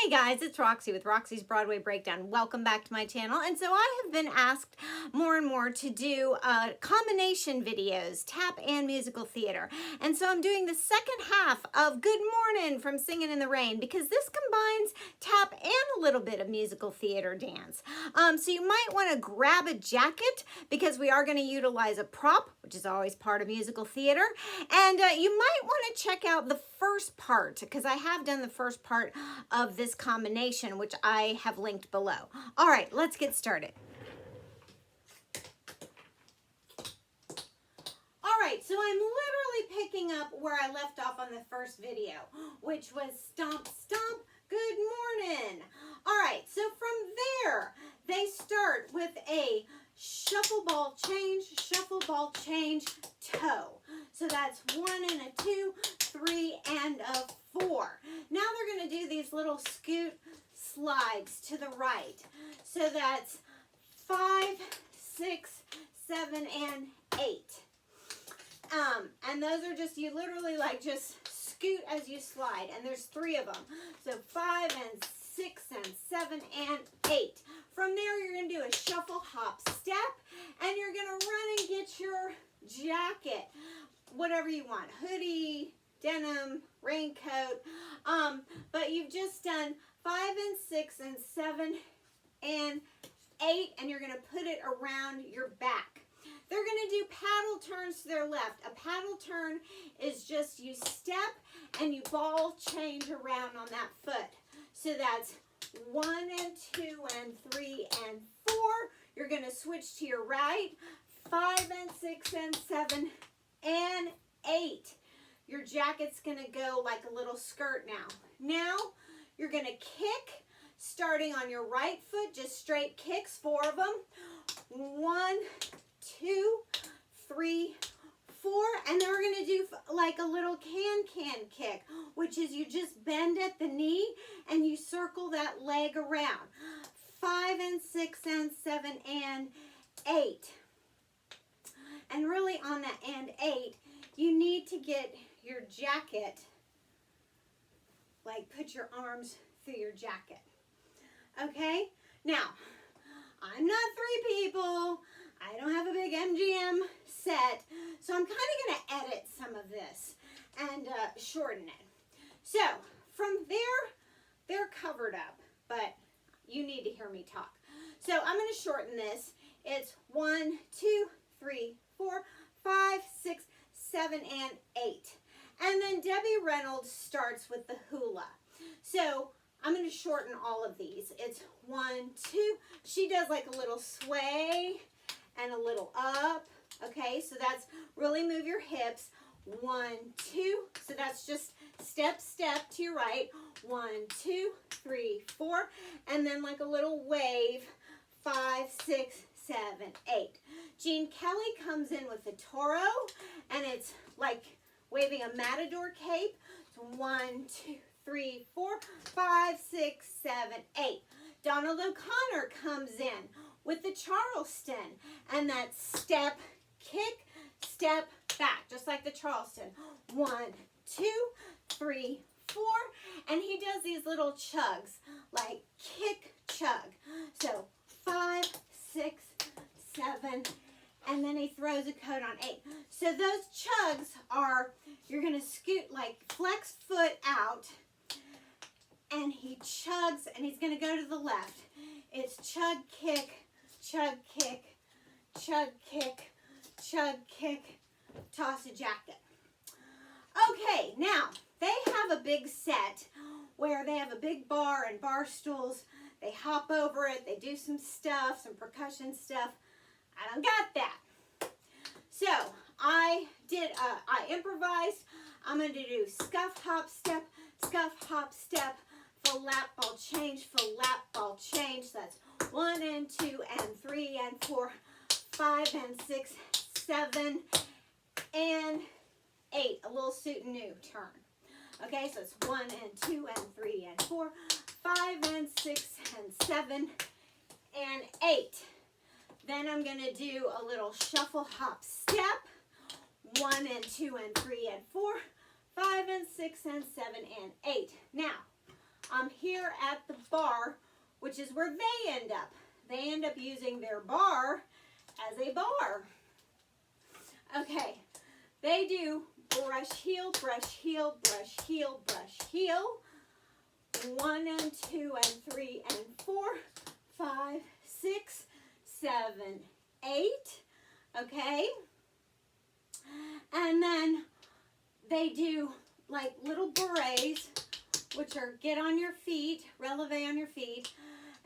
Hey guys, it's Roxie with Roxie's Broadway Breakdown. Welcome back to my channel. And so I have been asked more and more to do combination videos, tap and musical theater. And so I'm doing the second half of Good Morning from Singing in the Rain because this combines tap and a little bit of musical theater dance. So you might want to grab a jacket because we are going to utilize a prop, which is always part of musical theater. And you might want to check out the first part because I have done the first part of this combination, which I have linked below. All right, let's get started. All right, so I'm literally picking up where I left off on the first video, which was stomp, stomp, good morning. All right, so from there, they start with a shuffle ball change, toe. So that's 1 and a 2, 3 and a 4. Now they're going to do these little scoot slides to the right. So that's 5, 6, 7, and 8. And those are just, you literally like just scoot as you slide. And there's 3 of them. So 5 and 6 and 7 and 8. From there, you're going to do a shuffle, hop, step. And you're going to run and get your jacket. Whatever you want. Hoodie, denim, raincoat. But you've just done 5 and 6 and 7 and 8. And you're going to put it around your back. They're going to do paddle turns to their left. A paddle turn is just you step and you ball change around on that foot. So that's 1 and 2 and 3 and 4. You're going to switch to your right. 5 and 6 and 7 and 8. Your jacket's going to go like a little skirt now. Now you're going to kick starting on your right foot, just straight kicks, 4 of them. 1, 2, 3, 4, and then we're going to do like a little can kick, which is you just bend at the knee and you circle that leg around. 5 and 6 and 7 and 8. And really on that and 8, you need to get your jacket, like put your arms through your jacket. Okay? Now, I'm not 3 people. I don't have a big MGM set, so I'm kind of going to edit some of this and shorten it. So, from there, they're covered up, but you need to hear me talk. So, I'm going to shorten this. It's 1, 2, 3, 4, 5, 6, 7, and 8. And then Debbie Reynolds starts with the hula. So, I'm going to shorten all of these. It's 1, 2. She does like a little sway and a little up. Okay, so that's really move your hips. 1, 2. So that's just step, step to your right. 1, 2, 3, 4. And then like a little wave. 5, 6, 7, 8. Gene Kelly comes in with the Toro, and it's like waving a matador cape. So 1, 2, 3, 4, 5, 6, 7, 8. Donald O'Connor comes in with the Charleston, and that step, kick, step, back, just like the Charleston. 1, 2, 3, 4, and he does these little chugs, like kick, chug. So 5, 6, 7, and then he throws a coat on 8. So those chugs are, you're going to scoot, like flex foot out, and he chugs, and he's going to go to the left. It's chug, kick, chug, kick, chug, kick, chug, kick, toss a jacket. Okay, now, they have a big set where they have a big bar and bar stools. They hop over it. They do some stuff, some percussion stuff. I don't got that. So, I improvised. I'm going to do scuff, hop, step, full lap, ball change, full lap, ball change. That's 1 and 2 and 3 and 4, 5 and 6, 7 and 8. A little suit and new turn. Okay, so it's 1 and 2 and 3 and 4, 5 and 6 and 7 and 8. Then I'm going to do a little shuffle, hop, step. 1 and 2 and 3 and 4, 5 and 6 and 7 and 8. Now, I'm here at the bar, which is where they end up. They end up using their bar as a bar. Okay, they do brush, heel, brush, heel, brush, heel, brush, heel. 1 and 2 and 3 and 4, 5, 6, 7, 8. Okay? And then they do like little berets, which are get on your feet, releve on your feet.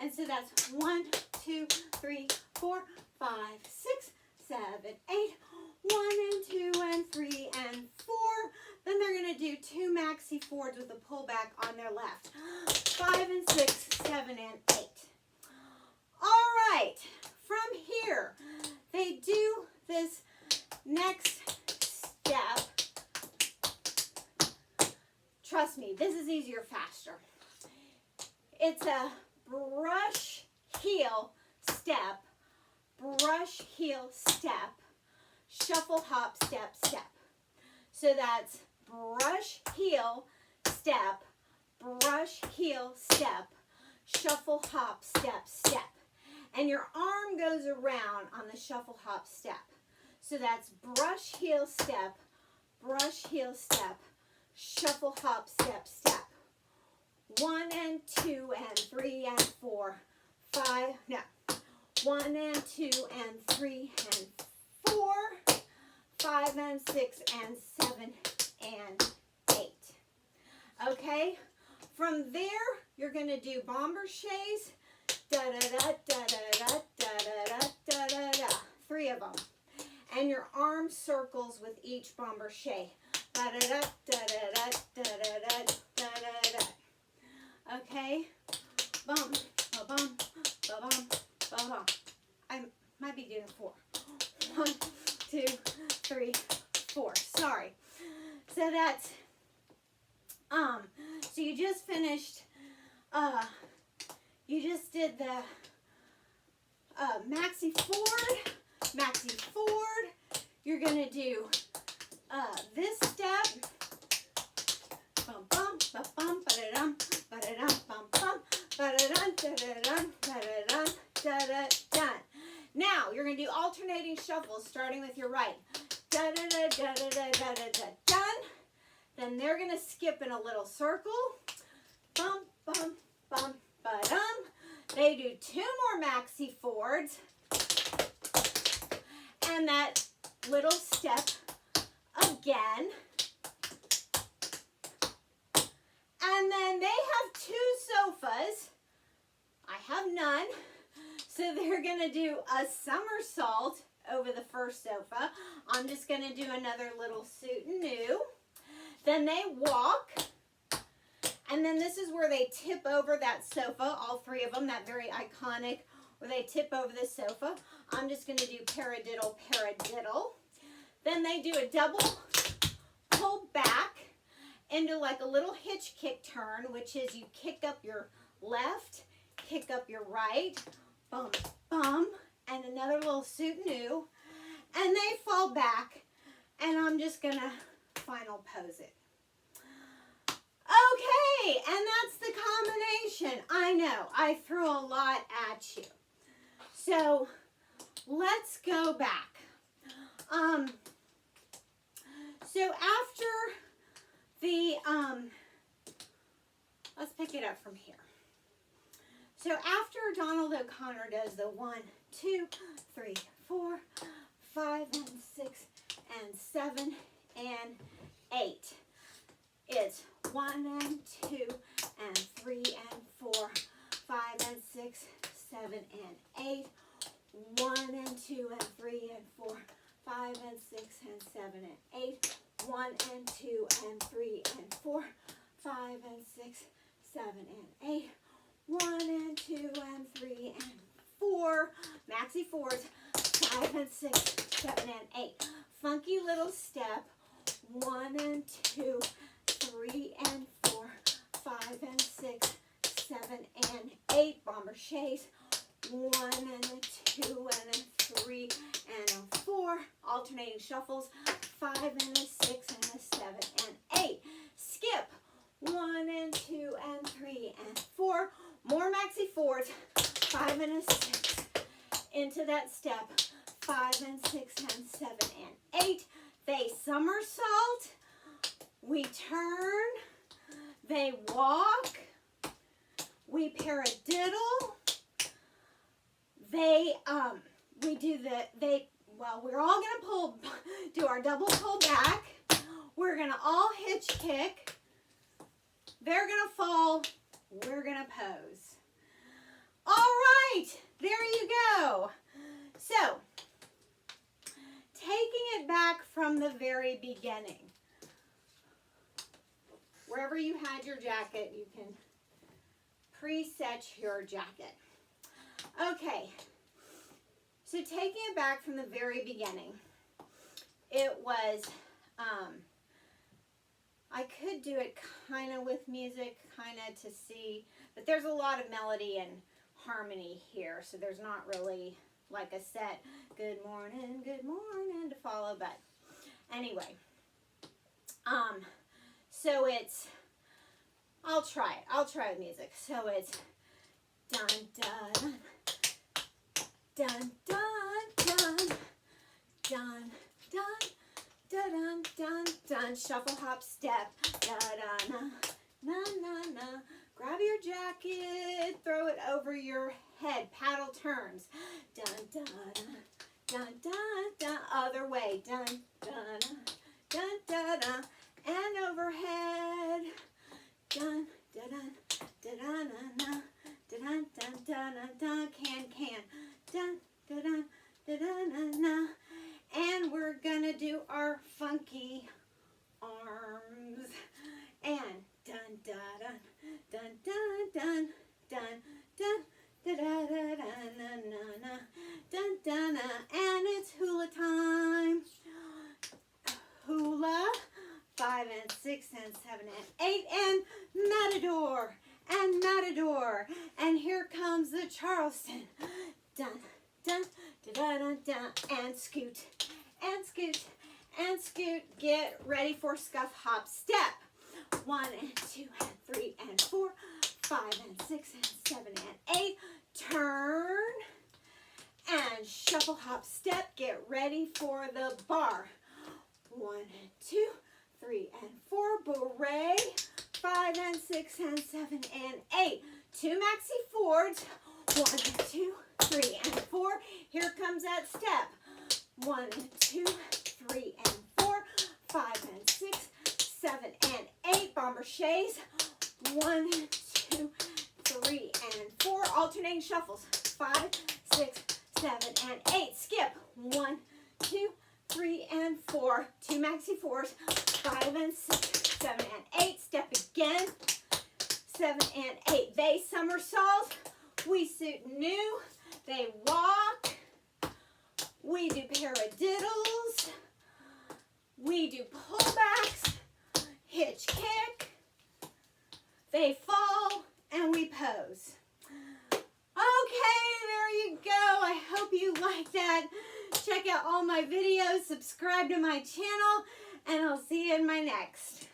And so that's 1, 2, 3, 4, 5, 6, 7, 8. 1 and 2 and 3 and 4. Then they're going to do 2 maxi forwards with a pullback on their left. 5 and 6, 7 and 8. All right. From here, they do this next step. Trust me, this is easier faster. It's a brush, heel, step, brush, heel, step, shuffle, hop, step, step. So that's brush, heel, step, brush, heel, step, shuffle, hop, step, step. And your arm goes around on the shuffle, hop, step. So that's brush, heel, step, brush, heel, step, shuffle, hop, step, step. 1 and 2 and 3 and 4, 5, no. 1 and 2 and 3 and 4, 5 and 6 and 7 and 8. Okay? From there, you're going to do bombershés. Da-da-da, da-da-da, da-da-da, da-da-da. 3 of them. And your arm circles with each bomberché. Da-da-da, da-da-da, da-da-da, da-da-da. Okay? Bum, ba-bum, ba-bum, ba-bum. I might be doing 4. 1, 2, 3, 4. Sorry. So that's, so you just finished, you just did the maxi forward. You're going to do this step. Bum, bum, ba-bum, ba-da-dum, ba-da-dum, bum, bum, ba-da-dum, da-da-dum, da-da-dum, da-da-dum. Now, you're going to do alternating shuffles, starting with your right. Da-da-da, da-da-da, da-da-da, done. Then they're going to skip in a little circle. Bum, bum, bum, ba-dum. They do 2 more maxi forwards. And that little step again. And then they have 2 sofas. I have none. So they're going to do a somersault over the first sofa. I'm just going to do another little suit and new. Then they walk. And then this is where they tip over that sofa, all 3 of them, that very iconic, where they tip over the sofa. I'm just going to do paradiddle, paradiddle. Then they do a double pull back into like a little hitch kick turn, which is you kick up your left, kick up your right, bum, bum, and another little suit new. And they fall back, and I'm just going to final pose it. Okay, and that's the combination. I know, I threw a lot at you. So, let's go back. So after the, let's pick it up from here. So after Donald O'Connor does the 1, 2, 3, 4, 5, and 6, and 7, and 8. It's 1 and 2 and 3 and 4, 5 and 6, 7 and 8. 1 and 2 and 3 and 4, 5 and 6 and 7 and 8. 1 and 2 and 3 and 4, 5 and 6, 7 and 8. 1 and 2 and 3 and 4. Maxi forwards. 5 and 6, 7 and 8. Funky little step. 1 and 2, 3 and 4, 5 and 6, 7 and 8. Bombershés. 1 and a 2 and a 3 and a 4. Alternating shuffles. 5 and a 6 and a 7 and 8. Skip. 1 and 2 and 3 and 4. More maxi forwards. 5 and a 6. Into that step. 5 and 6 and 7 and 8. They somersault. We turn. They walk. We paradiddle. We do we're all gonna do our double pull back. We're gonna all hitch kick. They're gonna fall. We're gonna pose. All right, there you go. So, taking it back from the very beginning. Wherever you had your jacket, you can preset your jacket. Okay, so taking it back from the very beginning, it was, I could do it kind of with music, kind of to see, but there's a lot of melody and harmony here, so there's not really like a set good morning to follow, but anyway, so it's, I'll try with music. So it's dun dun dun dun dun dun dun dun dun dun, shuffle hop step, da da na na na na. Grab your jacket, throw it over your head, paddle turns, dun dun dun dun dun, other way, dun dun dun dun dun, and overhead, dun dun dun dun dun dun dun dun dun, can dun dun dun dun dun, and we're gonna do our funky arms, and dun dun dun dun dun dun dun dun da da da na na na dun dun, and it's hula time. Hula. 5 and 6 and 7 and 8 and matador and matador, and here comes the Charleston. Dun dun da da da, and scoot and scoot and scoot. Get ready for scuff hop step. 1 and 2 and 3 and 4, 5 and 6 and 7 and 8. Turn and shuffle hop step. Get ready for the bar. 1 and 2, 3 and 4, beret. 5 and 6 and 7 and 8. 2 maxi forwards. 1 and 2, 3 and 4. Here comes that step. 1 and 2, 3 and 4, 5 and 6, 7 and 8. Bomber chaise. 1, 2, 3 and 4. Alternating shuffles. 5, 6, 7 and 8. Skip. 1, 2, 3 and 4. 2 maxi fours. 5 and 6, 7 and 8. Step again. 7 and 8. They somersault. We suit new. They walk. We do paradiddles. We do pullbacks. Hitch kick. They fall and we pose. Okay, there you go. I hope you like that. Check out all my videos, subscribe to my channel, and I'll see you in my next.